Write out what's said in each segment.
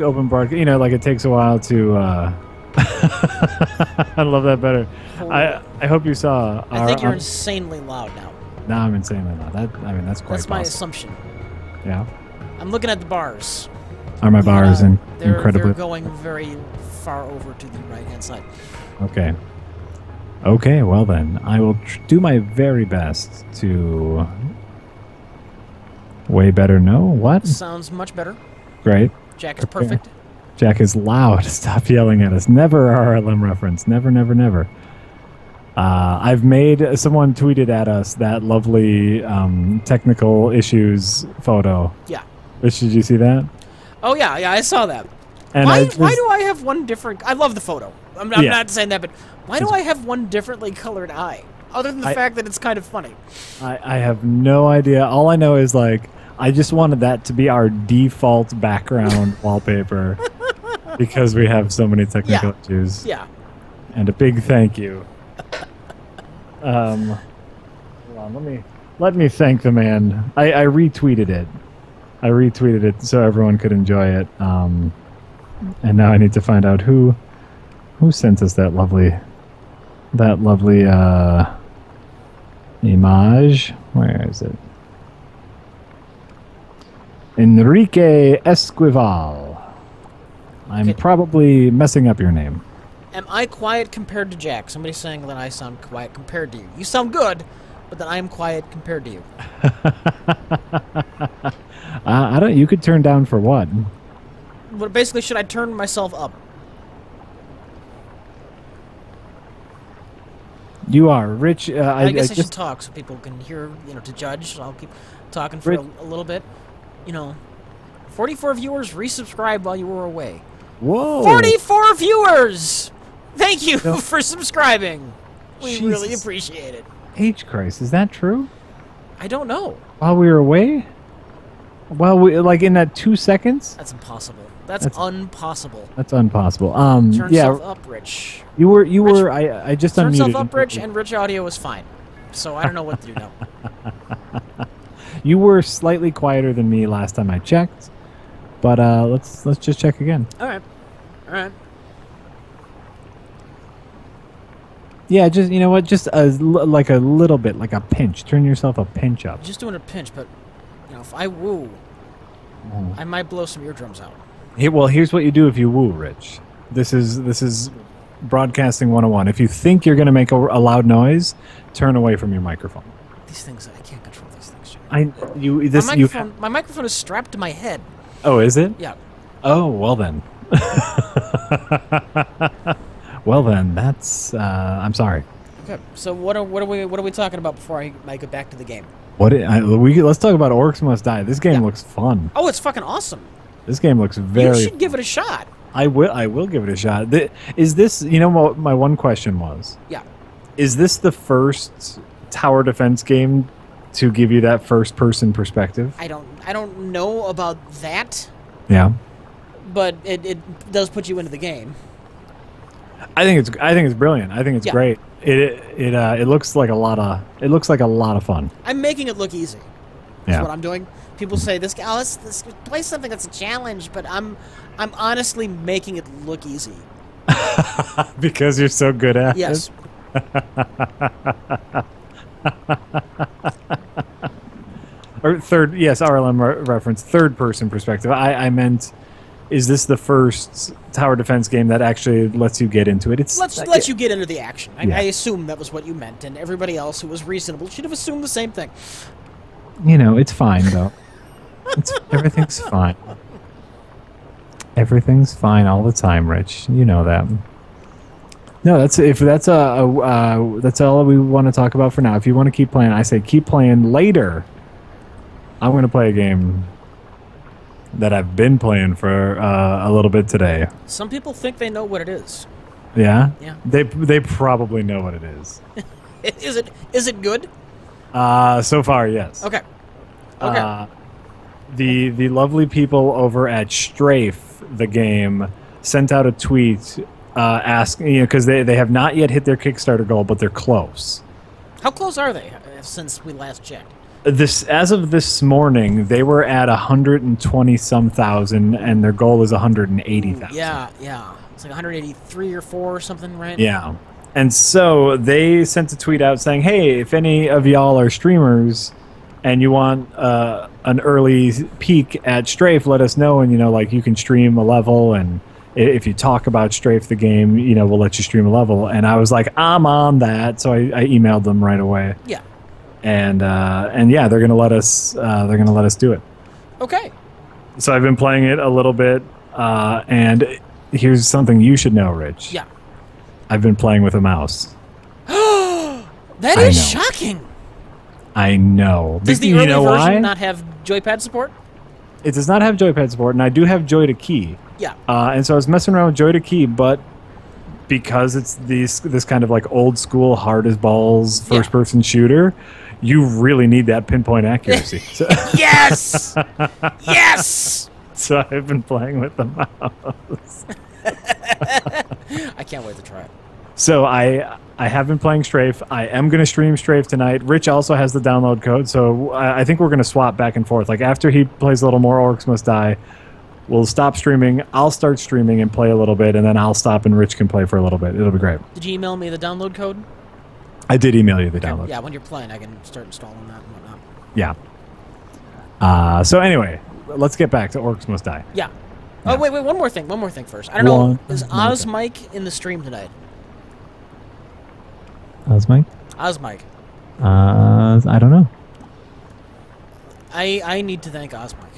open broadcast. You know, like it takes a while to. I love that better. I hope you saw. I think you're insanely loud now. No, I'm insanely loud. That's quite. That's my possible. assumption. Yeah. I'm looking at the bars. Are my bars incredibly? They're going very far over to the right-hand side. Okay. Okay. Well then, I will do my very best to. Way better. No. What? Sounds much better. Great. Jack is perfect. Jack is loud. Stop yelling at us. Never RLM reference. Never, never, never. I've made... Someone tweeted at us that lovely technical issues photo. Yeah. Did you see that? Oh, yeah. Yeah, I saw that. And why do I have one different... I love the photo. I'm not saying that, but why do I have one differently colored eye? Other than the fact that it's kind of funny. I have no idea. All I know is, like, I just wanted that to be our default background wallpaper because we have so many technical issues. Yeah. And a big thank you. Hold on, let me thank the man. I retweeted it. I retweeted it so everyone could enjoy it. And now I need to find out who sent us that lovely image. Where is it? Enrique Esquivel. I'm probably messing up your name. Am I quiet compared to Jack? Somebody's saying that I sound quiet compared to you. You sound good, but then I am quiet compared to you. I don't. You could turn down for what? But basically, should I turn myself up? You are Rich. I guess I should talk so people can hear. To judge. So I'll keep talking for a little bit. 44 viewers resubscribed while you were away. Whoa! 44 viewers! Thank you for subscribing. We really appreciate it. H Christ, is that true? I don't know. While we were away? Like in that 2 seconds? That's impossible. That's unpossible. That's impossible. Turn yourself up, Rich. You were. I just unmuted. Turn yourself up, Rich, and Rich audio was fine. So I don't know what to do now. You were slightly quieter than me last time I checked, but let's just check again. All right. Yeah, just just like a little bit, like a pinch. Turn yourself a pinch up. Just doing a pinch, but if I woo, I might blow some eardrums out. Well, here's what you do if you woo, Rich. This is broadcasting 101. If you think you're going to make a loud noise, turn away from your microphone. These things, I can't control these things. My microphone is strapped to my head. Oh, is it? Yeah. Oh, well then. Well then, that's. I'm sorry. Okay. So what are we talking about before I get back to the game? Let's talk about Orcs Must Die. This game looks fun. Oh, it's fucking awesome. This game looks very. You should give it a shot. I will give it a shot. Is this? What my one question was? Yeah. Is this the first tower defense game to give you that first-person perspective? I don't know about that. Yeah. But it does put you into the game. I think it's brilliant. I think it's great. It looks like a lot of fun. I'm making it look easy. That's what I'm doing. People say this play something that's a challenge, but I'm honestly making it look easy. Because you're so good at it. Yes. Or third, yes, RLM reference, third-person perspective. I meant, is this the first tower defense game that actually lets you get into it? Lets you get into the action. I assume that was what you meant, and everybody else who was reasonable should have assumed the same thing. It's fine, though. Everything's fine. Everything's fine all the time, Rich. You know that. No, that's all we want to talk about for now. If you want to keep playing, I say keep playing. Later, I'm going to play a game that I've been playing for a little bit today. Some people think they know what it is. Yeah? Yeah. They probably know what it is. Is it good? So far, yes. Okay. The lovely people over at Strafe, the game, sent out a tweet asking, because they have not yet hit their Kickstarter goal, but they're close. How close are they since we last checked? This as of this morning, they were at 120 some thousand, and their goal is 180,000. Yeah, yeah. It's like 183 or 4 or something, right? Yeah. And so they sent a tweet out saying, "Hey, if any of y'all are streamers and you want an early peek at Strafe, let us know. And like you can stream a level, and if you talk about Strafe the game, we'll let you stream a level." And I was like, "I'm on that," so I emailed them right away. Yeah. And yeah, they're gonna let us. They're gonna let us do it. Okay. So I've been playing it a little bit, and here's something you should know, Rich. Yeah. I've been playing with a mouse. That is shocking. I know. Does the early version not have joypad support? It does not have joypad support, and I do have joy to key. Yeah. And so I was messing around with joy to key, but because it's this kind of like old school hard as balls first person shooter, you really need that pinpoint accuracy. So, yes! Yes! So I've been playing with the mouse. I can't wait to try it. So I have been playing Strafe. I am going to stream Strafe tonight. Rich also has the download code, so I think we're going to swap back and forth. Like after he plays a little more Orcs Must Die, we'll stop streaming. I'll start streaming and play a little bit, and then I'll stop and Rich can play for a little bit. It'll be great. Did you email me the download code? I did email you the download. Yeah, when you're playing, I can start installing that and whatnot. Yeah. So anyway, let's get back to Orcs Must Die. Yeah. Oh, wait, one more thing first. I don't know, is Oz Mike in the stream tonight? Oz Mike? Oz Mike. I don't know. I need to thank Oz Mike.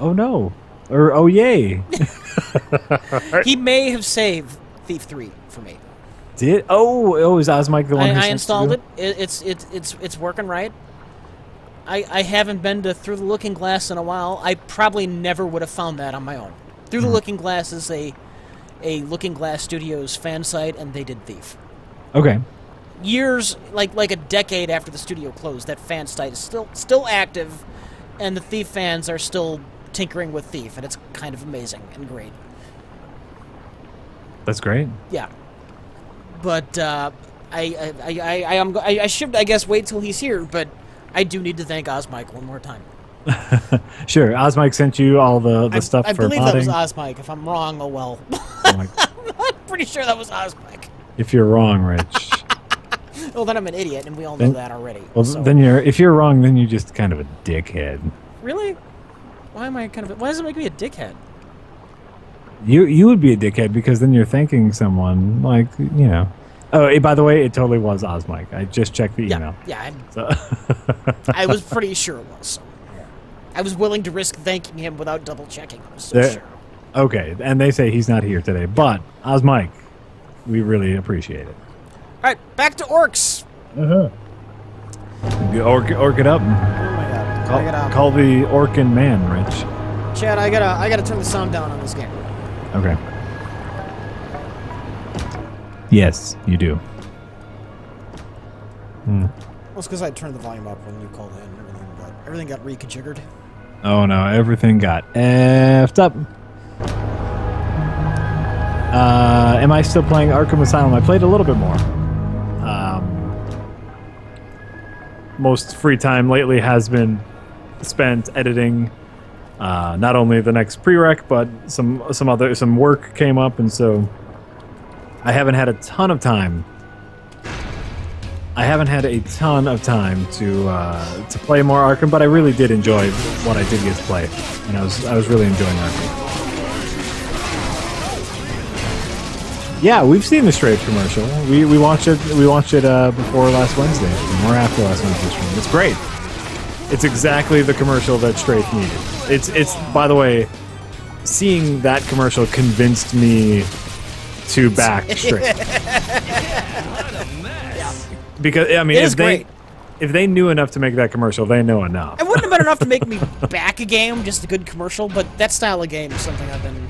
Oh, no. Or, oh, yay. He may have saved Thief 3 for me. Did? Oh, is Oz Mike the one who I installed it. It's working right. I haven't been to Through the Looking Glass in a while. I probably never would have found that on my own. Through the Looking Glass is a Looking Glass Studios fan site, and they did Thief. Okay. Years, like a decade after the studio closed, that fan site is still active, and the Thief fans are still tinkering with Thief, and it's kind of amazing and great. That's great. Yeah. But I should, I guess, wait till he's here, but I do need to thank Ozmike one more time. Sure. Ozmike sent you all the stuff for modding? I believe that was Ozmike. If I'm wrong, oh well. I'm pretty sure that was Ozmike. If you're wrong, Rich. Well, then I'm an idiot, and we all know that already. Well, so. Then if you're wrong, then you're just kind of a dickhead. Really? Why am I kind of? Why does it make me a dickhead? You would be a dickhead because then you're thanking someone, like, Oh, by the way, it totally was Ozmike. I just checked the email. Yeah. I was pretty sure it was. So. I was willing to risk thanking him without double checking. I was so sure. Okay, and they say he's not here today, but Ozmike, we really appreciate it. All right, back to Orcs. Orc it up. Oh my God! Call the Orkin man, Rich. Chad, I gotta turn the sound down on this game. Okay. Yes, you do. Well, it's because I turned the volume up when you called in. Everything got reconfigured. Oh no, everything got effed up. Am I still playing Arkham Asylum? I played a little bit more. Most free time lately has been spent editing not only the next prereq, but some work came up, and so I haven't had a ton of time. To play more Arkham, but I really did enjoy what I did get to play, and I was really enjoying Arkham. Yeah, we've seen the Strafe commercial. We watched it. We watched it before last Wednesday, or after last Wednesday's stream. It's great. It's exactly the commercial that Strafe needed. It's by the way, seeing that commercial convinced me to back Strafe. Because I mean, if they knew enough to make that commercial, they know enough. It wouldn't have been enough to make me back a game, just a good commercial. But that style of game is something I've been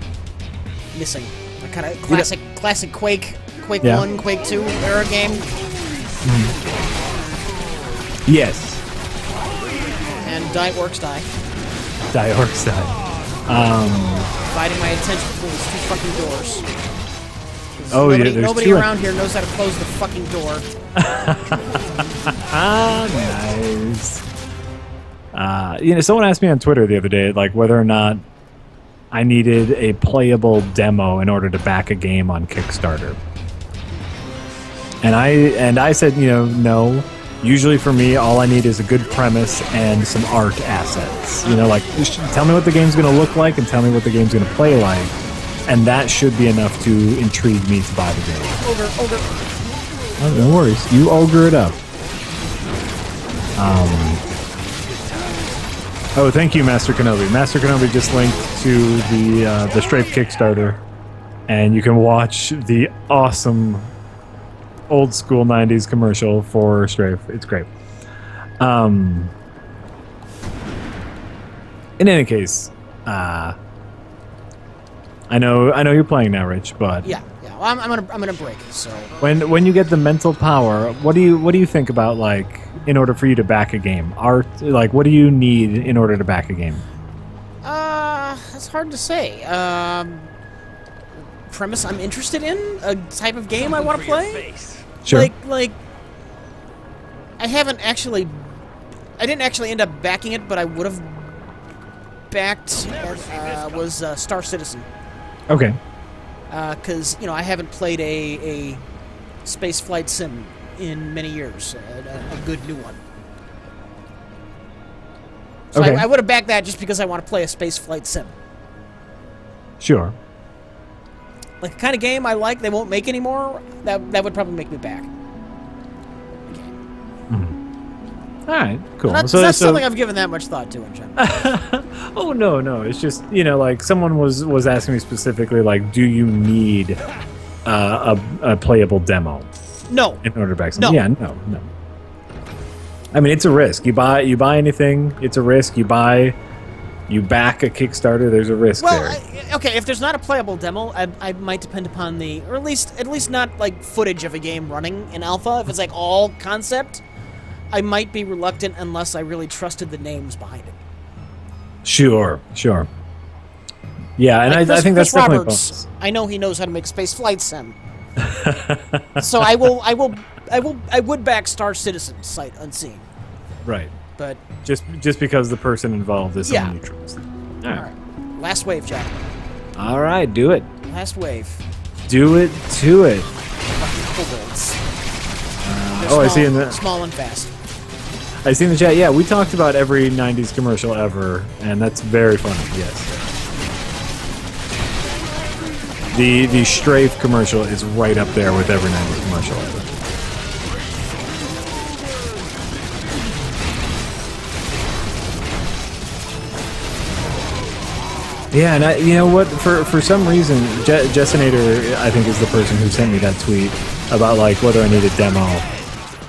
missing. A kind of classic Quake 1, Quake 2 era game. Yes. And Die Orcs Die. Die Orcs Die. Dividing my attention between these two fucking doors. Oh, nobody around here knows how to close the fucking door. Nice. Someone asked me on Twitter the other day, like whether or not I needed a playable demo in order to back a game on Kickstarter. And I said, no. Usually for me, all I need is a good premise and some art assets. Like just tell me what the game's going to look like and tell me what the game's going to play like, and that should be enough to intrigue me to buy the game. Ogre. Oh, no worries, you ogre it up. Oh, thank you, Master Kenobi. Master Kenobi just linked to the Strafe Kickstarter, and you can watch the awesome old school 90s commercial for Strafe. It's great. In any case, I know you're playing now, Rich, but yeah. Well, I'm gonna break. So when you get the mental power, what do you think about, like, in order for you to back a game? Art, like, what do you need in order to back a game? It's hard to say. Premise I'm interested in, a type of game I want to play. Sure. Like I didn't actually end up backing it, but I would have backed was Star Citizen. Okay. Because I haven't played a space flight sim in many years, a good new one. So okay. I would have backed that just because I want to play a space flight sim. Sure. Like the kind of game I like, they won't make anymore. That would probably make me back. All right, cool. That's something I've given that much thought to in general. Oh no, it's just like someone was asking me specifically, like, do you need a playable demo? No. In order to back something? No. Yeah, no. I mean, it's a risk. You buy anything, it's a risk. You back a Kickstarter, there's a risk there. Okay, if there's not a playable demo, I might depend upon or at least not like footage of a game running in alpha. If it's like all concept, I might be reluctant unless I really trusted the names behind it. Sure. Yeah, and like I think that's Chris definitely Roberts. I know he knows how to make space flight sim. So I would back Star Citizen sight unseen. Right. But just because the person involved is someone you trust. All right. Last wave, Jack. All right, do it. Last wave. Do it to it. Fucking kobolds. I see in the small and fast. I see in the chat. Yeah, we talked about every '90s commercial ever, and that's very funny. Yes. The Strafe commercial is right up there with every '90s commercial ever. Yeah, and you know what? For some reason, Jessinator, I think, is the person who sent me that tweet about like whether I need a demo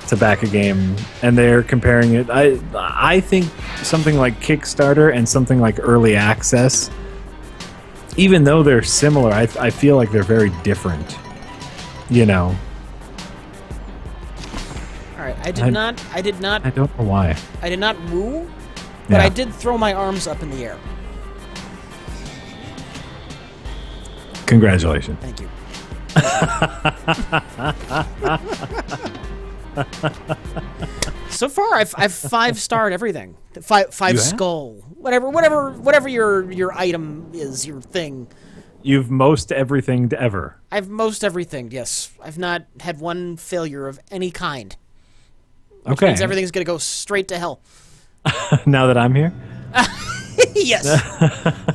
to back a game, and they're comparing it. I think something like Kickstarter and something like Early Access, even though they're similar, I feel like they're very different. All right, I did not. I don't know why. I did not woo, but I did throw my arms up in the air. Congratulations. Thank you. So far, I've 5-starred everything. Five skull, whatever your item is, your thing. You've most everything ever. I've most everything. Yes, I've not had one failure of any kind. Which means everything's gonna go straight to hell. Now that I'm here. Yes.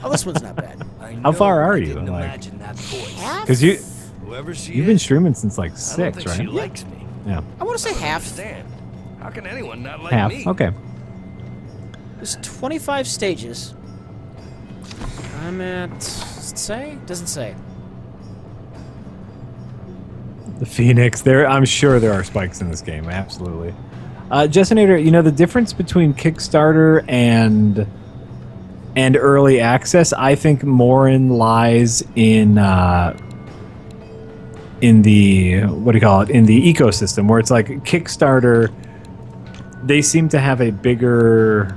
Oh, this one's not bad. How far are you? Because you've been streaming since like 6, right? She likes me. Yeah. I want to say half. How can anyone not like half. me? Okay. There's 25 stages. I'm at. Does it say? Doesn't say. The Phoenix. I'm sure there are spikes in this game. Absolutely. Jessinator, the difference between Kickstarter and Early Access, I think more lies in the in the ecosystem, where it's like Kickstarter, they seem to have a bigger,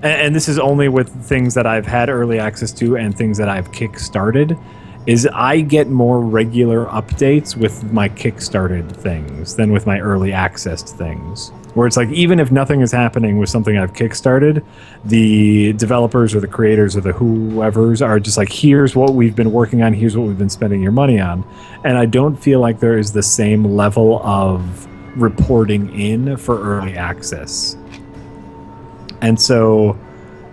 and this is only with things that I've had early access to and things that I've kickstarted, is I get more regular updates with my Kickstarted things than with my early access things. Where it's like, even if nothing is happening with something I've Kickstarted, the developers or the creators or the whoever's are just like, here's what we've been working on, here's what we've been spending your money on. And I don't feel like there is the same level of reporting in for early access. And so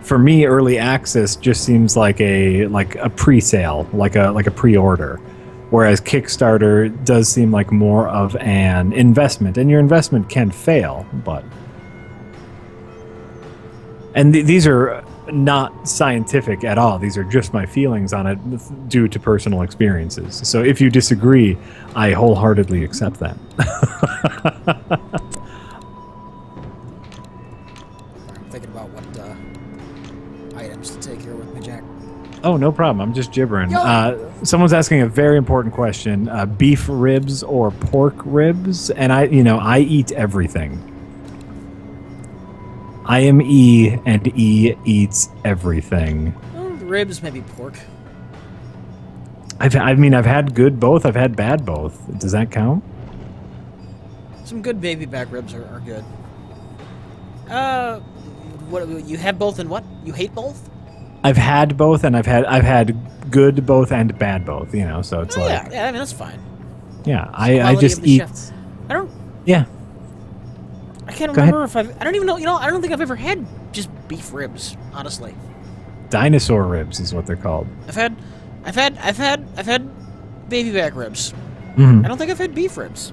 for me, early access just seems like a pre-sale, like a pre-order. Whereas Kickstarter does seem like more of an investment, and your investment can fail, but... And these are not scientific at all. These are just my feelings on it due to personal experiences. So if you disagree, I wholeheartedly accept that. I'm thinking about what items to take here with me, Jack. Oh, no problem. I'm just gibbering. Someone's asking a very important question: beef ribs or pork ribs? And I eat everything. I am E, and E eats everything. Well, ribs, maybe pork. I've had good both. I've had bad both. Does that count? Some good baby back ribs are good. What you have both and what? You hate both? I've had both, and I've had good both and bad both. So it's like yeah. I mean, that's fine. Yeah, I just eat. Chef. I don't. Yeah. I can't remember if I've. I don't even know. I don't think I've ever had just beef ribs. Honestly. Dinosaur ribs is what they're called. I've had baby back ribs. Mm-hmm. I don't think I've had beef ribs.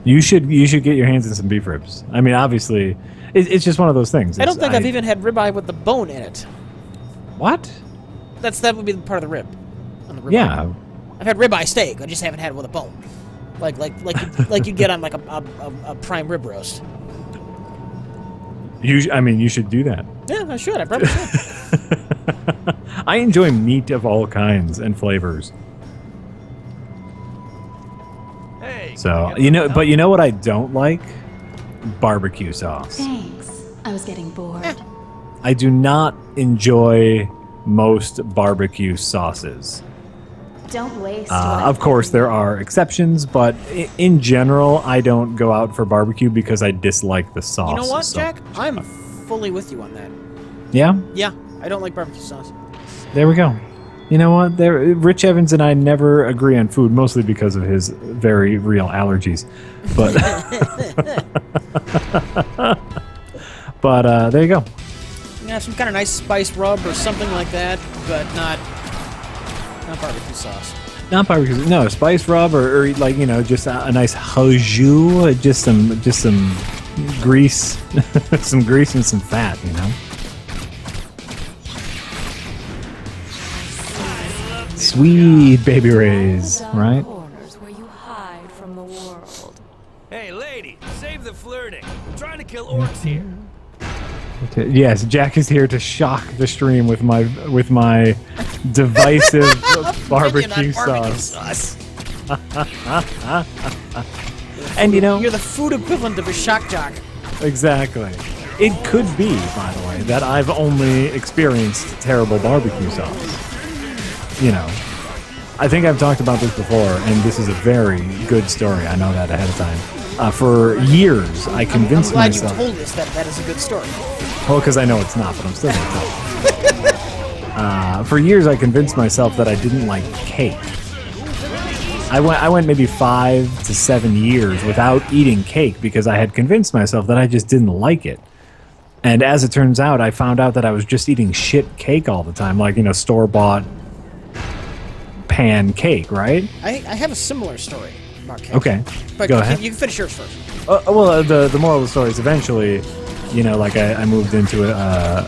You should get your hands on some beef ribs. I mean, obviously, it's just one of those things. I don't think I've even had ribeye with the bone in it. What? That would be the part of the rib. On the ribeye. Yeah. I've had ribeye steak. I just haven't had it with a bone. Like you get on like a prime rib roast. You should do that. Yeah, I should. I probably should. I enjoy meat of all kinds and flavors. Hey. So but you know what I don't like? Barbecue sauce. Thanks. I was getting bored. I do not enjoy most barbecue sauces. Don't waste. Of course, there are exceptions, but in general, I don't go out for barbecue because I dislike the sauce. You know what, Jack? I'm fully with you on that. Yeah? Yeah, I don't like barbecue sauce. There we go. You know what? Rich Evans and I never agree on food, mostly because of his very real allergies. But, but there you go. You have some kind of nice spice rub or something like that, but not barbecue sauce. Not barbecue. No, spice rub or like just a nice haju, just some grease, some grease and some fat. Sweet baby rays, right? Corners where you hide from the world. Hey, lady, save the flirting. I'm trying to kill orcs here. Yes, Jack is here to shock the stream with my divisive barbecue sauce. And you're the food equivalent of a shock jock. Exactly. It could be, by the way, that I've only experienced terrible barbecue sauce. I think I've talked about this before, and this is a very good story. I know that ahead of time. For years, I convinced myself... I'm glad you told us that is a good story. Well, because I know it's not, but I'm still going to tell you. For years, I convinced myself that I didn't like cake. I went maybe 5 to 7 years without eating cake because I had convinced myself that I just didn't like it. And as it turns out, I found out that I was just eating shit cake all the time, like, store-bought pan cake, right? I have a similar story about cake. Okay, but go ahead. You can finish yours first. Well, the moral of the story is eventually, I moved into a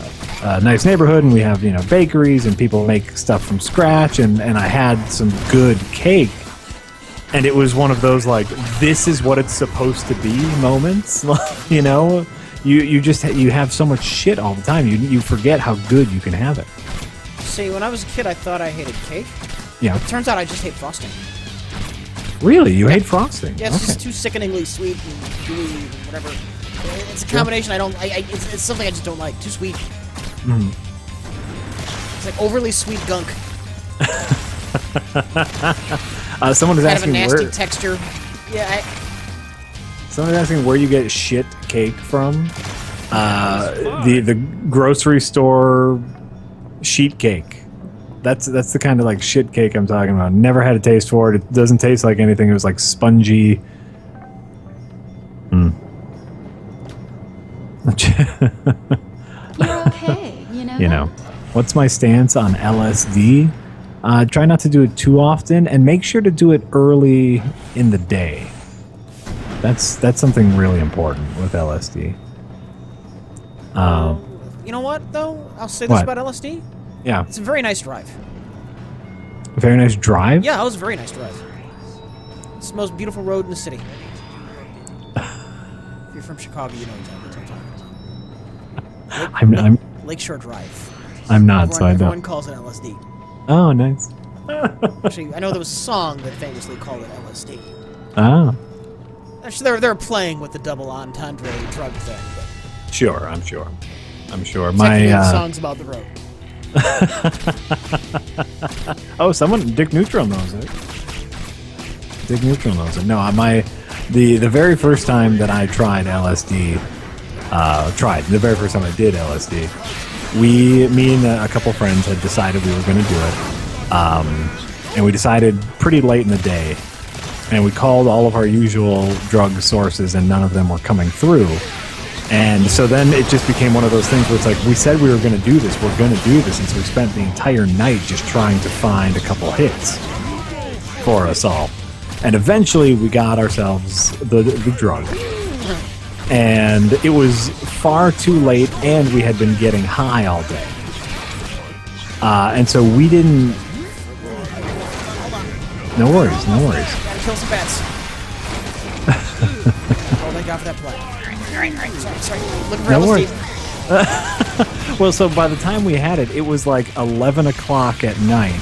nice neighborhood, and we have, bakeries, and people make stuff from scratch, and I had some good cake, and it was one of those, this is what it's supposed to be moments, You have so much shit all the time, you forget how good you can have it. See, when I was a kid, I thought I hated cake. Yeah. It turns out I just hate frosting. Really? You hate frosting? Yeah, it's just too sickeningly sweet and gooey and whatever. It's a combination it's something I just don't like. Too sweet. Mm. It's like overly sweet gunk. Someone is Kind of a asking nasty where. texture. Yeah, Someone is asking where you get shit cake from. The grocery store sheet cake. That's the kind of like shit cake I'm talking about. Never had a taste for it. It doesn't taste like anything. It was like spongy. You're okay, you know? You know, what's my stance on LSD? Try not to do it too often, and make sure to do it early in the day. That's something really important with LSD. you know what though? I'll say this What? about LSD. Yeah, It's a very nice drive. a very nice drive. Yeah, it was a very nice drive. It's the most beautiful road in the city. If you're from Chicago, you know exactly what I'm talking about. I'm Lakeshore Drive. I'm not, so I Everyone don't. calls it LSD. Oh, nice. Actually, I know there was a song that famously called it LSD. Ah, Actually, they're playing with the double entendre drug thing. But sure. I'm sure. technically, My the song's about the road. oh, Dick Neutral knows it. Dick Neutral knows it. No, the very first time that I tried LSD, the very first time I did LSD, me and a couple friends had decided we were going to do it, and we decided pretty late in the day, and we called all of our usual drug sources, and none of them were coming through. And so then it just became one of those things where it's like, we said we were going to do this, we're going to do this, and so we spent the entire night just trying to find a couple hits for us all. And eventually we got ourselves the drug. And it was far too late, and we had been getting high all day. And so we didn't... No worries. Gotta kill some bats. Oh, thank God for that play. Alright, sorry. Looking for No LSD. worries. Well, so by the time we had it, it was like 11 o'clock at night.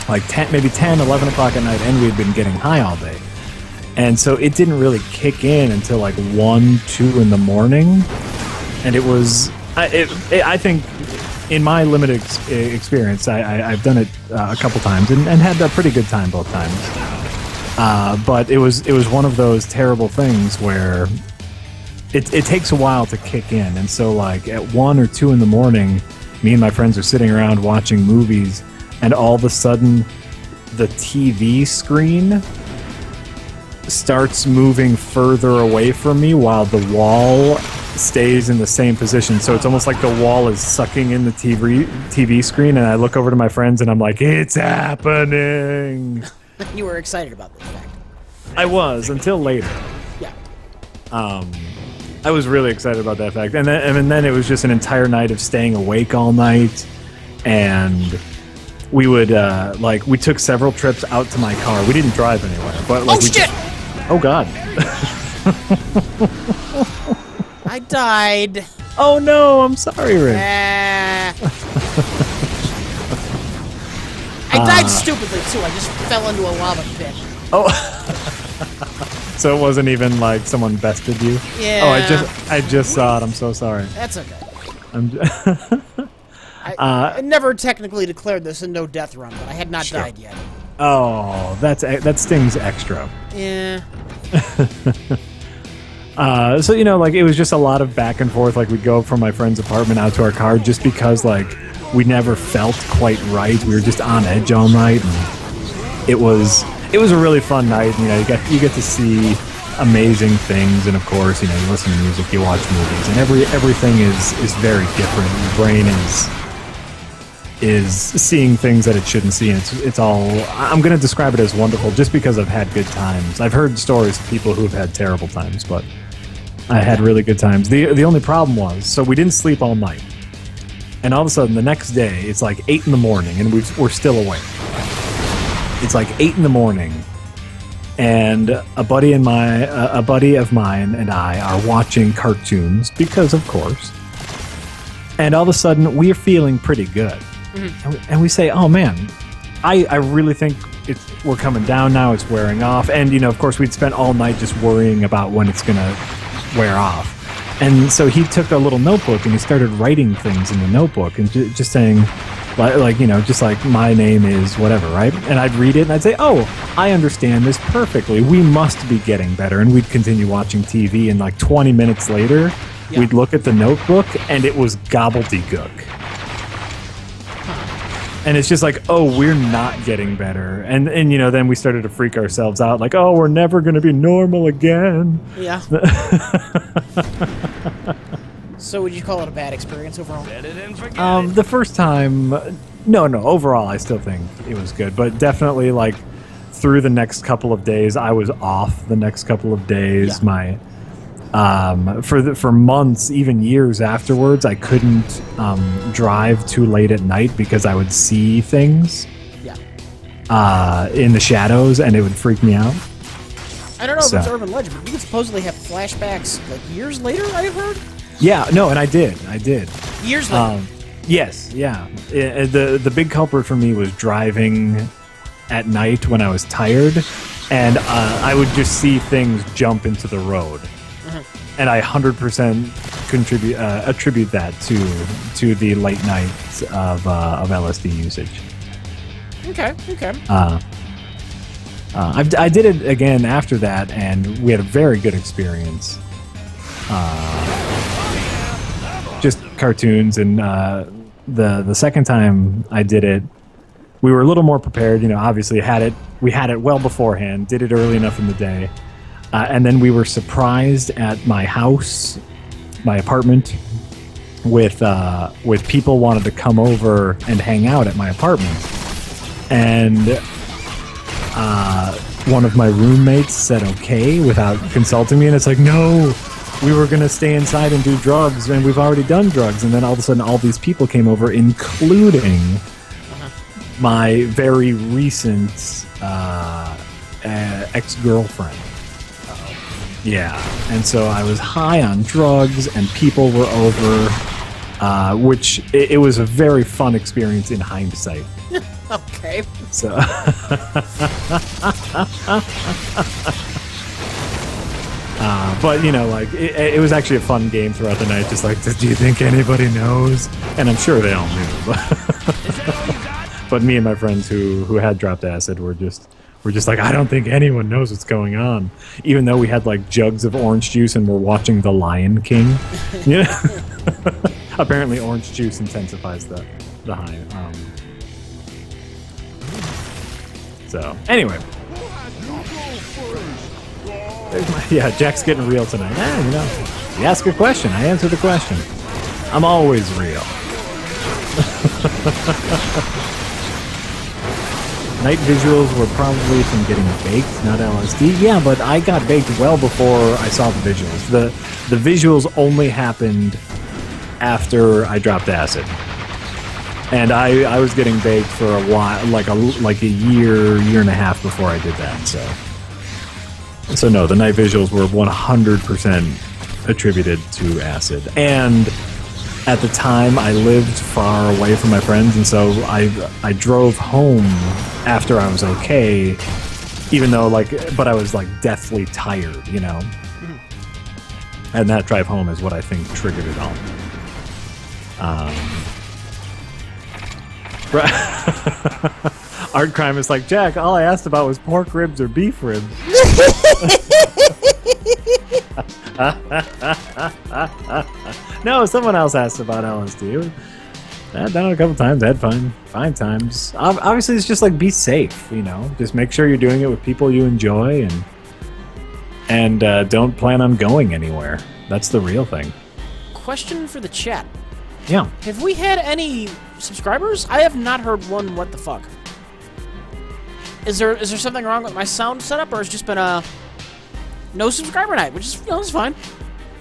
Like 10, maybe 10, 11 o'clock at night, and we had been getting high all day. And so it didn't really kick in until like 1, 2 in the morning. And it was, I think, in my limited experience, I've done it a couple times and had a pretty good time both times. But it was one of those terrible things where it takes a while to kick in. And so like at 1 or 2 in the morning, me and my friends are sitting around watching movies, and all of a sudden the TV screen starts moving further away from me while the wall stays in the same position. So it's almost like the wall is sucking in the TV screen, and I look over to my friends and I'm like, it's happening. You were excited about this fact. I was, until later. Yeah. I was really excited about that fact. And then it was just an entire night of staying awake all night, and we would we took several trips out to my car. We didn't drive anywhere, but like, Oh shit! Oh God. I died. Oh no, I'm sorry, Rick. I died stupidly too. I just fell into a lava pit. Oh. So it wasn't even like someone bested you? Yeah. Oh, I just saw it. I'm so sorry. That's okay. I'm I never technically declared this a no death run, but I had not Sure. died yet. Oh, that stings extra. Yeah. So, you know, like, it was just a lot of back and forth. Like, we'd go from my friend's apartment out to our car just because, like, we never felt quite right. We were just on edge all night, and it was a really fun night. You know, you get to see amazing things, and of course, you know, you listen to music, you watch movies, and everything is very different. Your brain is seeing things that it shouldn't see, and it's all, I'm going to describe it as wonderful just because I've had good times. I've heard stories of people who've had terrible times, but I had really good times. The only problem was, so we didn't sleep all night, and all of a sudden the next day it's like 8 in the morning and we're still awake. It's like 8 in the morning, and a buddy of mine and I are watching cartoons because, of course, and all of a sudden we're feeling pretty good. Mm-hmm. And we say, oh man, I really think we're coming down now, it's wearing off. And, you know, of course, we'd spent all night just worrying about when it's going to wear off. And so he took a little notebook and he started writing things in the notebook and just saying, like just like my name is whatever, right? And I'd read it and I'd say, oh, I understand this perfectly. We must be getting better. And we'd continue watching TV, and like 20 minutes later, we'd look at the notebook and it was gobbledygook. And it's just like, oh, we're not getting better. And then we started to freak ourselves out, like, oh, we're never going to be normal again. Yeah. So would you call it a bad experience overall? The first time, no, overall, I still think it was good. But definitely, like, through the next couple of days, I was off the next couple of days. Yeah. For months, even years afterwards, I couldn't drive too late at night because I would see things in the shadows, and it would freak me out. I don't know if it's urban legend, but you could supposedly have flashbacks like years later, I've heard. Yeah, no, and I did. Years later. Yes, yeah. The big culprit for me was driving at night when I was tired, and I would just see things jump into the road. And I 100% attribute that to the late nights of LSD usage. Okay. I did it again after that, and we had a very good experience. Just cartoons, and the second time I did it, we were a little more prepared. Obviously we had it well beforehand. Did it early enough in the day. And then we were surprised at my house, my apartment, with people wanted to come over and hang out at my apartment. And one of my roommates said okay without consulting me, and it's like, no, we were going to stay inside and do drugs, and we've already done drugs. And then all of a sudden, all these people came over, including my very recent ex-girlfriend. Yeah, and so I was high on drugs, and people were over, which it was a very fun experience in hindsight. Okay. So, but it was actually a fun game throughout the night. Just like, do you think anybody knows? And I'm sure they all knew. But me and my friends who had dropped acid were just like, I don't think anyone knows what's going on. Even though we had like jugs of orange juice and we're watching The Lion King. Apparently orange juice intensifies the high. So, anyway. Jack's getting real tonight. You ask a question, I answer the question. I'm always real. Night visuals were probably from getting baked, not LSD. Yeah, but I got baked well before I saw the visuals. The visuals only happened after I dropped acid. And I was getting baked for a while, like a year and a half before I did that. So no, the night visuals were 100% attributed to acid. And at the time, I lived far away from my friends, and so I drove home after I was okay, even though but I was like deathly tired, And that drive home is what I think triggered it all. Art Crime is like, Jack, all I asked about was pork ribs or beef ribs. No, someone else asked about LSD. I've done it a couple times. I had fine times. Obviously, it's just like, be safe, Just make sure you're doing it with people you enjoy, and don't plan on going anywhere. That's the real thing. Question for the chat. Yeah. Have we had any subscribers? I have not heard one. What the fuck? Is there something wrong with my sound setup, or has just been a no subscriber night, which is is fine.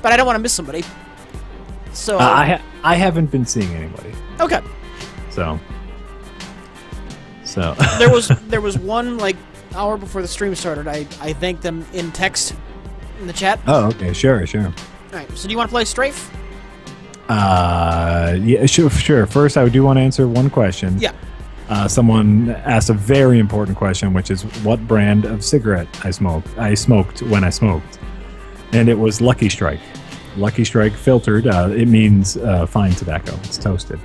But I don't want to miss somebody. So I haven't been seeing anybody. Okay. So there was one hour before the stream started. I thanked them in text in the chat. Oh, okay, sure. All right. So do you want to play Strafe? Yeah, sure. First, I do want to answer one question. Yeah. Someone asked a very important question, which is what brand of cigarette I smoked when I smoked, and it was Lucky Strike. Lucky Strike filtered. It means fine tobacco. It's toasted.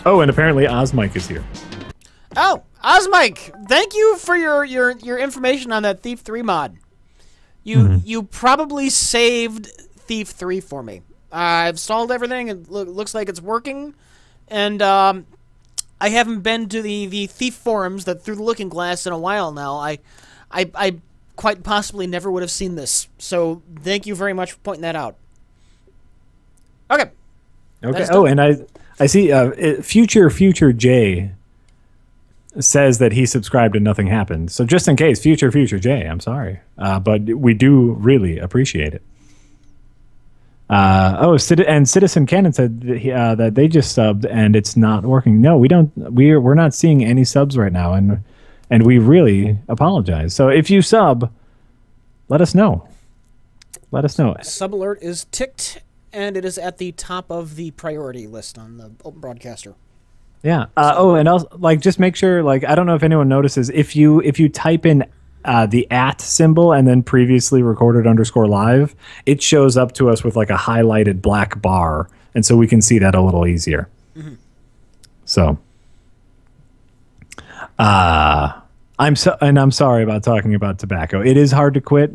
Oh, and apparently Ozmike is here. Oh, Ozmike, thank you for your information on that Thief 3 mod. You probably saved Thief 3 for me. I've solved everything. It looks like it's working, and I haven't been to the Thief forums that Through the Looking Glass in a while now. I quite possibly never would have seen this. So thank you very much for pointing that out. Okay. Okay. Oh, and I see Future Jay says that he subscribed and nothing happened. So just in case, Future Jay, I'm sorry, but we do really appreciate it. And Citizen Cannon said that, that they just subbed and it's not working. No, we don't. We're not seeing any subs right now, and we really apologize. So if you sub, let us know. Let us know. Sub alert is ticked, and it is at the top of the priority list on the Open Broadcaster. Yeah. Oh, and also, like, just make sure, like, I don't know if anyone notices, if you type in the @ symbol and then previously recorded _live, it shows up to us with like a highlighted black bar, and so we can see that a little easier. So, I'm sorry about talking about tobacco. It is hard to quit.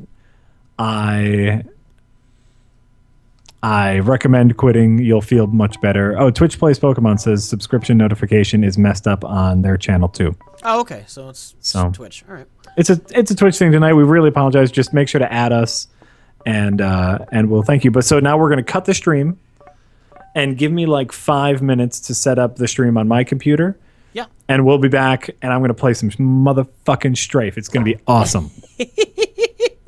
I recommend quitting. You'll feel much better. Oh, Twitch Plays Pokemon says subscription notification is messed up on their channel too. Oh, okay. So it's Twitch. All right. It's a Twitch thing tonight. We really apologize. Just make sure to add us, and we'll thank you. But so now we're going to cut the stream, and give me like 5 minutes to set up the stream on my computer. Yeah. And we'll be back, and I'm going to play some motherfucking Strafe. It's going to be awesome.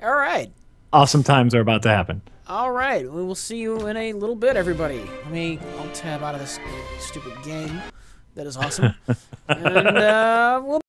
All right. Awesome times are about to happen. All right, we will see you in a little bit, everybody. I'll tab out of this stupid game. That is awesome. And we'll